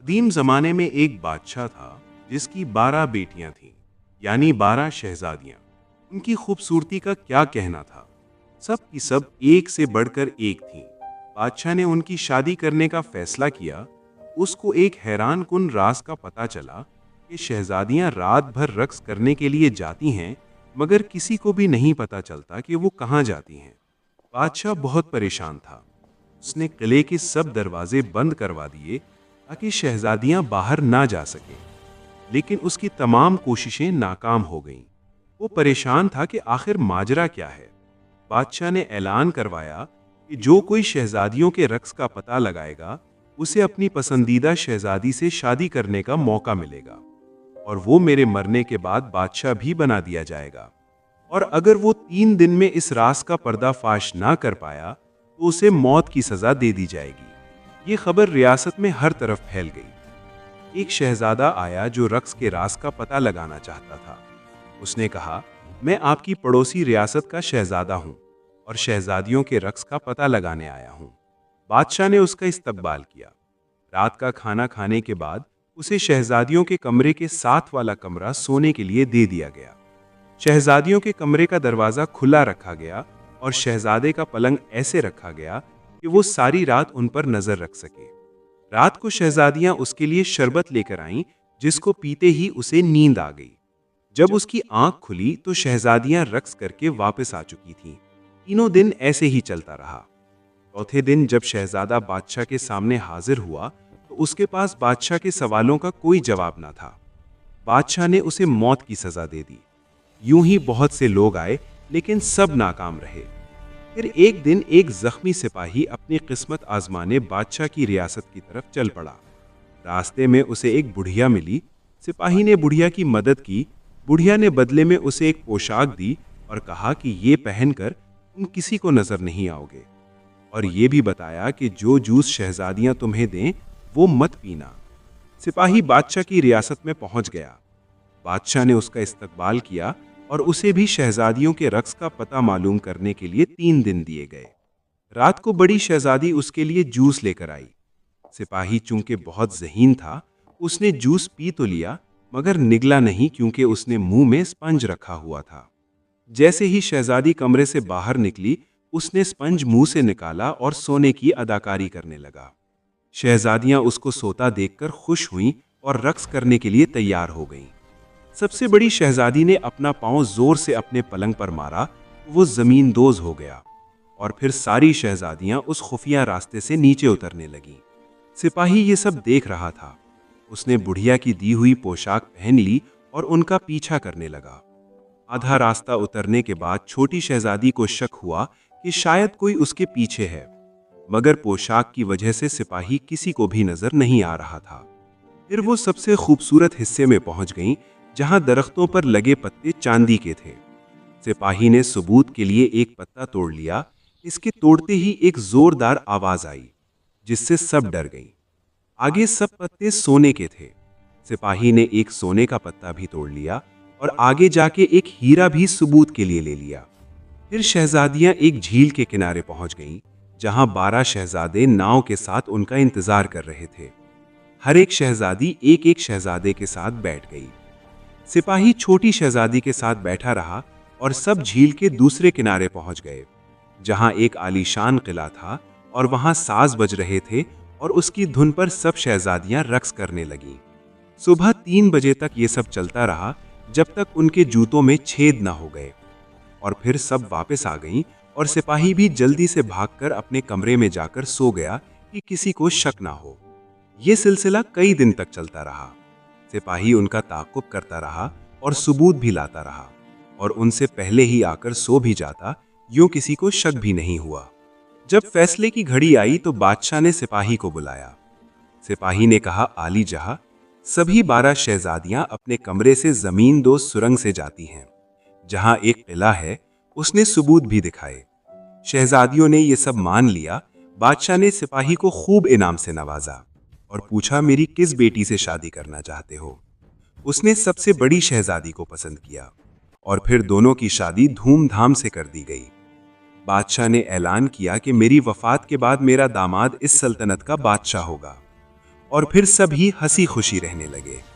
कदीम जमाने में एक बादशाह था जिसकी 12 बेटियां थीं, यानी 12 शहजादियां। उनकी खूबसूरती का क्या कहना था। सब की सब एक से बढ़कर एक थीं। बादशाह ने उनकी शादी करने का फैसला किया। उसको एक हैरान कुन राज का पता चला कि शहजादियां रात भर रक्स करने के लिए जाती हैं, मगर किसी को भी नहीं पता चलता कि वो कहाँ जाती हैं। बादशाह बहुत परेशान था। उसने किले के सब दरवाजे बंद करवा दिए ताकि शहजादियां बाहर ना जा सकें, लेकिन उसकी तमाम कोशिशें नाकाम हो गईं। वो परेशान था कि आखिर माजरा क्या है। बादशाह ने ऐलान करवाया कि जो कोई शहजादियों के रक्स का पता लगाएगा, उसे अपनी पसंदीदा शहजादी से शादी करने का मौका मिलेगा, और वो मेरे मरने के बाद बादशाह भी बना दिया जाएगा। और अगर वो 3 दिन में इस राज का पर्दाफाश ना कर पाया तो उसे मौत की सजा दे दी जाएगी। ये खबर रियासत में हर तरफ फैल गई। एक शहजादा आया जो रक्स के राज का पता लगाना चाहता था। उसने कहा, मैं आपकी पड़ोसी रियासत का शहजादा हूं और शहजादियों के रक्स का पता लगाने आया हूं। बादशाह ने उसका इस्तकबाल किया। रात का खाना खाने के बाद उसे शहजादियों के कमरे के साथ वाला कमरा सोने के लिए दे दिया गया। शहजादियों के कमरे का दरवाजा खुला रखा गया और शहजादे का पलंग ऐसे रखा गया कि वो सारी रात उन पर नजर रख सके। रात को शहजादियां उसके लिए शरबत लेकर आईं, जिसको पीते ही उसे नींद आ गई। जब उसकी आंख खुली तो शहजादियां रक्स करके वापस आ चुकी थीं। तीनों दिन ऐसे ही चलता रहा। चौथे दिन जब शहजादा बादशाह के सामने हाजिर हुआ तो उसके पास बादशाह के सवालों का कोई जवाब ना था। बादशाह ने उसे मौत की सजा दे दी। यूं ही बहुत से लोग आए, लेकिन सब नाकाम रहे। फिर एक दिन एक जख्मी सिपाही अपनी किस्मत आजमाने बादशाह की रियासत की तरफ चल पड़ा। रास्ते में उसे एक बुढ़िया मिली। सिपाही ने बुढ़िया की मदद की। बुढ़िया ने बदले में उसे एक पोशाक दी और कहा कि ये पहनकर तुम किसी को नजर नहीं आओगे, और ये भी बताया कि जो जूस शहजादियां तुम्हें दें वो मत पीना। सिपाही बादशाह की रियासत में पहुंच गया। बादशाह ने उसका इस्तकबाल किया और उसे भी शहजादियों के रक्स का पता मालूम करने के लिए 3 दिन दिए गए। रात को बड़ी शहजादी उसके लिए जूस लेकर आई। सिपाही चूंकि बहुत ज़हीन था, उसने जूस पी तो लिया, मगर निगला नहीं, क्योंकि उसने मुंह में स्पंज रखा हुआ था। जैसे ही शहजादी कमरे से बाहर निकली, उसने स्पंज मुंह से निकाला और सोने की अदाकारी करने लगा। शहजादियां उसको सोता देखकर खुश हुईं और रक्स करने के लिए तैयार हो गईं। सबसे बड़ी शहजादी ने अपना पांव जोर से अपने पलंग पर मारा, वो जमीन दोज हो गया, और फिर सारी शहजादियां उस खुफिया रास्ते से नीचे उतरने लगीं। सिपाही ये सब देख रहा था। उसने बुढ़िया की दी हुई पोशाक पहन ली और उनका पीछा करने लगा। आधा रास्ता उतरने के बाद छोटी शहजादी को शक हुआ कि शायद कोई उसके पीछे है, मगर पोशाक की वजह से सिपाही किसी को भी नजर नहीं आ रहा था। फिर वो सबसे खूबसूरत हिस्से में पहुंच गईं, जहां दरख्तों पर लगे पत्ते चांदी के थे। सिपाही ने सबूत के लिए एक पत्ता तोड़ लिया। इसके तोड़ते ही एक जोरदार आवाज आई, जिससे सब डर गईं। आगे सब पत्ते सोने के थे। सिपाही ने एक सोने का पत्ता भी तोड़ लिया और आगे जाके एक हीरा भी सबूत के लिए ले लिया। फिर शहजादियां एक झील के किनारे पहुंच गईं, जहां 12 शहजादे नाव के साथ उनका इंतजार कर रहे थे। हर एक शहजादी एक एक शहजादे के साथ बैठ गई। सिपाही छोटी शहजादी के साथ बैठा रहा और सब झील के दूसरे किनारे पहुंच गए, जहां एक आलीशान किला था, और वहां साज बज रहे थे और उसकी धुन पर सब शहजादियां रक्स करने लगीं। सुबह 3 बजे तक ये सब चलता रहा, जब तक उनके जूतों में छेद न हो गए, और फिर सब वापस आ गईं और सिपाही भी जल्दी से भागकर अपने कमरे में जाकर सो गया कि किसी को शक ना हो। ये सिलसिला कई दिन तक चलता रहा। सिपाही उनका ताक़ुब करता रहा और सबूत भी लाता रहा, और उनसे पहले ही आकर सो भी जाता, यूं किसी को शक भी नहीं हुआ। जब फैसले की घड़ी आई तो बादशाह ने सिपाही को बुलाया। सिपाही ने कहा, आली जहां, सभी 12 शहजादियां अपने कमरे से जमीन दोज सुरंग से जाती हैं, जहां एक किला है। उसने सबूत भी दिखाए। शहजादियों ने यह सब मान लिया। बादशाह ने सिपाही को खूब इनाम से नवाजा और पूछा, मेरी किस बेटी से शादी करना चाहते हो? उसने सबसे बड़ी शहजादी को पसंद किया, और फिर दोनों की शादी धूमधाम से कर दी गई। बादशाह ने ऐलान किया कि मेरी वफात के बाद मेरा दामाद इस सल्तनत का बादशाह होगा, और फिर सभी हंसी खुशी रहने लगे।